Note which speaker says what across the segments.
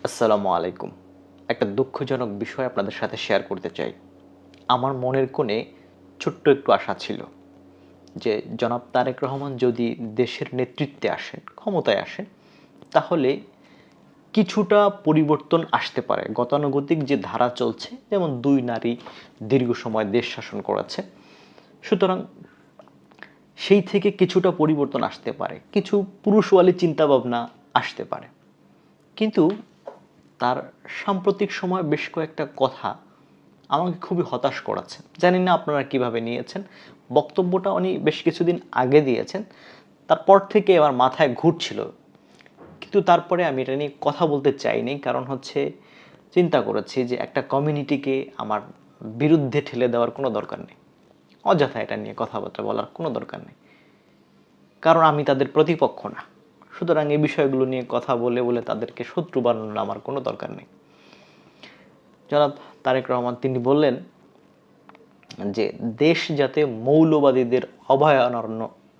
Speaker 1: আসসালামু আলাইকুম। একটা দুঃখজনক বিষয় আপনাদের সাথে শেয়ার করতে চাই। আমার মনের কোণে ছোট্ট একটু আশা ছিল যে জনাব তারেক রহমান যদি দেশের নেতৃত্বে আসেন, ক্ষমতায় আসেন, তাহলে কিছুটা পরিবর্তন আসতে পারে। গতানুগতিক যে ধারা চলছে, যেমন ২ নারী দীর্ঘ সময় দেশ শাসন করেছে। সুতরাং সেই থেকে কিছুটা পরিবর্তন আসতে পারে। কিছু পুরুষওয়ালী চিন্তাভাবনা আসতে পারে। কিন্তু তার সাম্প্রতিক সময়ে বেশ কয়েকটা কথা আমাকে খুবই হতাশ করাচ্ছে। জানি না আপনারা কিভাবে নিয়েছেন। বক্তব্যটা উনি বেশ কিছুদিন আগে দিয়েছেন। তারপর থেকে আমার মাথায় ঘুরছিল। কিন্তু তারপরে আমি এটা নিয়ে কথা বলতে চাইনি। কারণ হচ্ছে চিন্তা করেছি যে একটা কমিউনিটিকে আমার বিরুদ্ধে ঠেলে দেওয়ার কোনো দরকার নেই। অযথা এটা নিয়ে কথাবার্তা বলার কোনো দরকার নেই। কারণ আমি তাদের প্রতিপক্ষ না। সুতরাং এই বিষয়গুলো নিয়ে কথা বলে বলে তাদেরকে শত্রু বানানোর আমার কোনো দরকার নেই। জনাব তারেক রহমান তিনি বললেন যে দেশ যাতে মৌলবাদীদের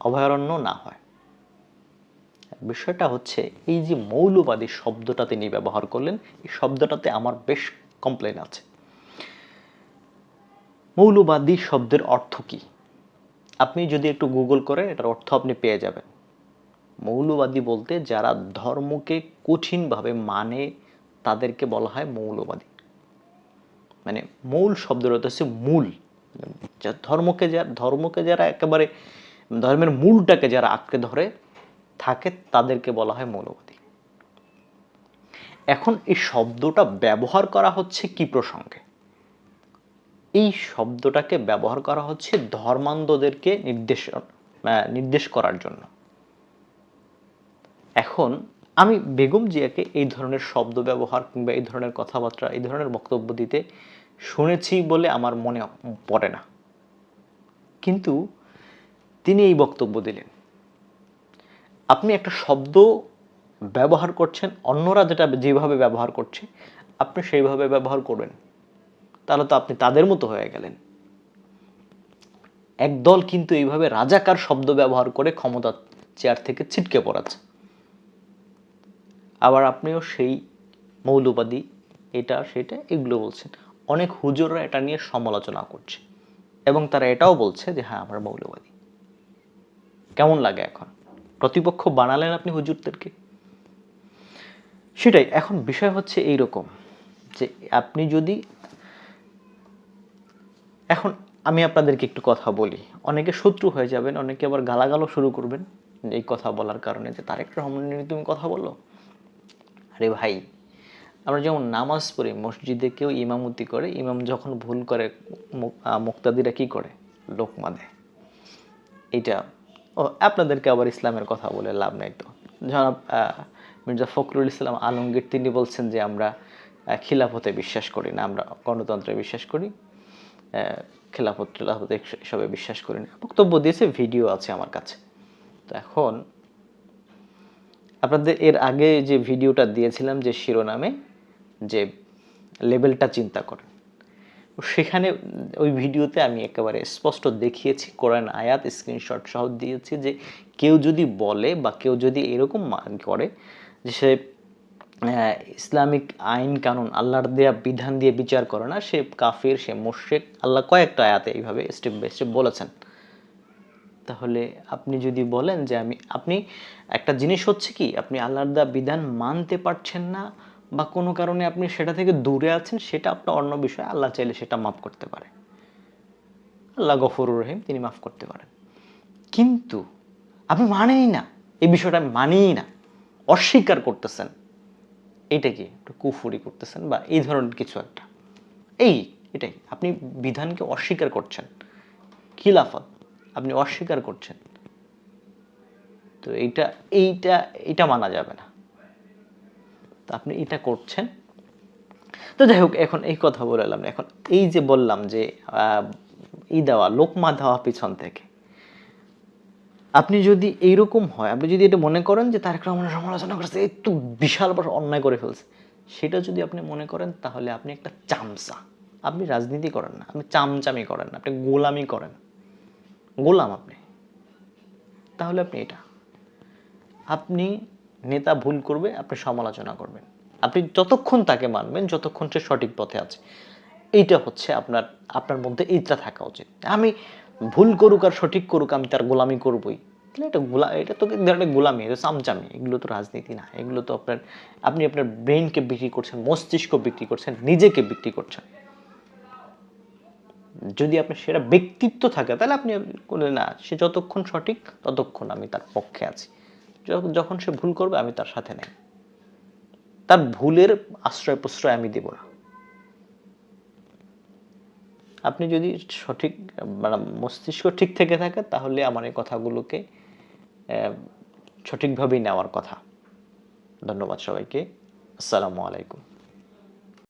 Speaker 1: অভয়ারণ্য না হয়। বিষয়টা হচ্ছে এই যে মৌলবাদী শব্দটা তিনি ব্যবহার করলেন, এই শব্দটাতে আমার বেশ কমপ্লেন আছে। মৌলবাদী শব্দের অর্থ কি? আপনি যদি একটু গুগল করেন এটার অর্থ আপনি পেয়ে যাবেন। মৌলবাদী বলতে যারা ধর্মকে কঠিনভাবে মানে তাদেরকে বলা হয় মৌলবাদী। মানে মূল শব্দের অর্থ হচ্ছে মূল। ধর্মকে যারা একেবারে ধর্মের মূলটাকে যারা আঁকড়ে ধরে থাকে তাদেরকে বলা হয় মৌলবাদী। এখন এই শব্দটা ব্যবহার করা হচ্ছে কি প্রসঙ্গে? এই শব্দটাকে ব্যবহার করা হচ্ছে ধর্মান্ধদেরকে নির্দেশ করার জন্য। এখন আমি বেগম জিয়াকে এই ধরনের শব্দ ব্যবহার কিংবা এই ধরনের কথাবার্তা, এই ধরনের বক্তব্য দিতে শুনেছি বলে আমার মনে পড়ে না। কিন্তু তিনি এই বক্তব্য দিলেন। আপনি একটা শব্দ ব্যবহার করছেন, অন্যরা যেটা যেভাবে ব্যবহার করছে আপনি সেইভাবে ব্যবহার করবেন, তাহলে তো আপনি তাদের মতো হয়ে গেলেন। একদল কিন্তু এইভাবে রাজাকার শব্দ ব্যবহার করে ক্ষমতা চেয়ার থেকে ছিটকে পড়াচ্ছে। আবার আপনিও সেই মৌলবাদী, এটা সেটা এগুলো বলছেন। অনেক হুজুররা এটা নিয়ে সমালোচনা করছে এবং তারা এটাও বলছে যে হ্যাঁ আমরা মৌলবাদী। কেমন লাগে এখন? প্রতিপক্ষ বানালেন আপনি হুজুরদেরকে। সেটাই, এখন বিষয় হচ্ছে এইরকম যে আপনি যদি এখন আমি আপনাদেরকে একটু কথা বলি, অনেকে শত্রু হয়ে যাবেন, অনেকে আবার গালাগালও শুরু করবেন এই কথা বলার কারণে যে তারেক রহমান নিয়ে তুমি কথা বললো। আরে ভাই, আমরা যেমন নামাজ পড়ি মসজিদে, কেউ ইমামতি করে, ইমাম যখন ভুল করে মুক্তাদিরা কি করে? লোকমা দেয়। এটা আপনাদেরকে আবার ইসলামের কথা বলে লাভ নাই তো। জনাব মির্জা ফখরুল ইসলাম আলমগীর তিনি বলছেন যে আমরা খিলাফতে বিশ্বাস করি না, আমরা গণতন্ত্রে বিশ্বাস করি, খেলাফত এসবে বিশ্বাস করি না। বক্তব্য দিয়েছে, ভিডিও আছে আমার কাছে। তো এখন আপনাদের এর আগে যে ভিডিওটা দিয়েছিলাম যে শিরোনামে, যে লেভেলটা চিন্তা করেন, সেখানে ওই ভিডিওতে আমি একেবারে স্পষ্ট দেখিয়েছি, কোরআন আয়াত স্ক্রিনশট সহ দিয়েছি যে কেউ যদি বলে বা কেউ যদি এরকম করে যে সে ইসলামিক আইন কানুন আল্লাহর দেয়া বিধান দিয়ে বিচার করে না, সে কাফির, সে মুশরিক। আল্লাহ কয়েকটা আয়াতে এইভাবে স্টেপ বাই স্টেপ বলেছেন। তাহলে আপনি যদি বলেন যে আপনি একটা জিনিস হচ্ছে কি, আপনি আল্লাহর দেয়া বিধান মানতে পারছেন না বা কোনো কারণে আপনি সেটা থেকে দূরে আছেন, সেটা আপনার অন্য বিষয়। আল্লাহ চাইলে সেটা মাফ করতে পারে। আল্লাহ গফুরুর রহিম, তিনি মাফ করতে পারেন। কিন্তু আপনি মানেনই না, এই বিষয়টা মানেই না, অস্বীকার করতেছেন। এটা কি একটু কুফরি করতেছেন বা এই ধরনের কিছু একটা। এটাই আপনি বিধানকে অস্বীকার করছেন, খিলাফত আপনি অস্বীকার করছেন। তো এইটা এইটা এটা মানা যাবে না। তো আপনি এটা করছেন। তো যাই হোক, এখন এই কথা বলে এলাম। এখন এই যে বললাম যে দেওয়া, লোকমা দেওয়া পিছন থেকে, আপনি যদি এইরকম হয়, আপনি যদি এটা মনে করেন যে তারেক রহমানের সমালোচনা করছে একটু বিশাল বড় অন্যায় করে ফেলছে, সেটা যদি আপনি মনে করেন তাহলে আপনি একটা চামচা। আপনি রাজনীতি করেন না, আপনি চামচামি করেন না, আপনি গোলামি করেন, গোলাম আপনি। তাহলে আপনি এটা, আপনি নেতা ভুল করবে আপনি সমালোচনা করবেন, আপনি যতক্ষণ তাকে মানবেন, যতক্ষণ সে সঠিক পথে আছে, এইটা হচ্ছে আপনার মধ্যে এইটা থাকা উচিত। আমি ভুল করুক আর সঠিক করুক, আমি তার গোলামি করবই। তাহলে এটা তো এক ধরনের গোলামি, এটা চামচামি। এগুলো তো রাজনীতি না। এগুলো তো আপনি আপনার ব্রেইনকে বিক্রি করছেন, মস্তিষ্ক বিক্রি করছেন, নিজেকে বিক্রি করছেন। যদি আপনার সেটা ব্যক্তিত্ব থাকে, তাহলে আপনি না, সে যতক্ষণ সঠিক ততক্ষণ আমি তার পক্ষে আছি। যখন সে ভুল করবে, আমি তার সাথে নেই। তার ভুলের আশ্রয় প্রশ্রয় আমি দেব না। আপনি যদি সঠিক মানে মস্তিষ্ক ঠিক থেকে থাকে, তাহলে আমার এই কথাগুলোকে সঠিকভাবেই নেওয়ার কথা। ধন্যবাদ সবাইকে। আসসালামু আলাইকুম।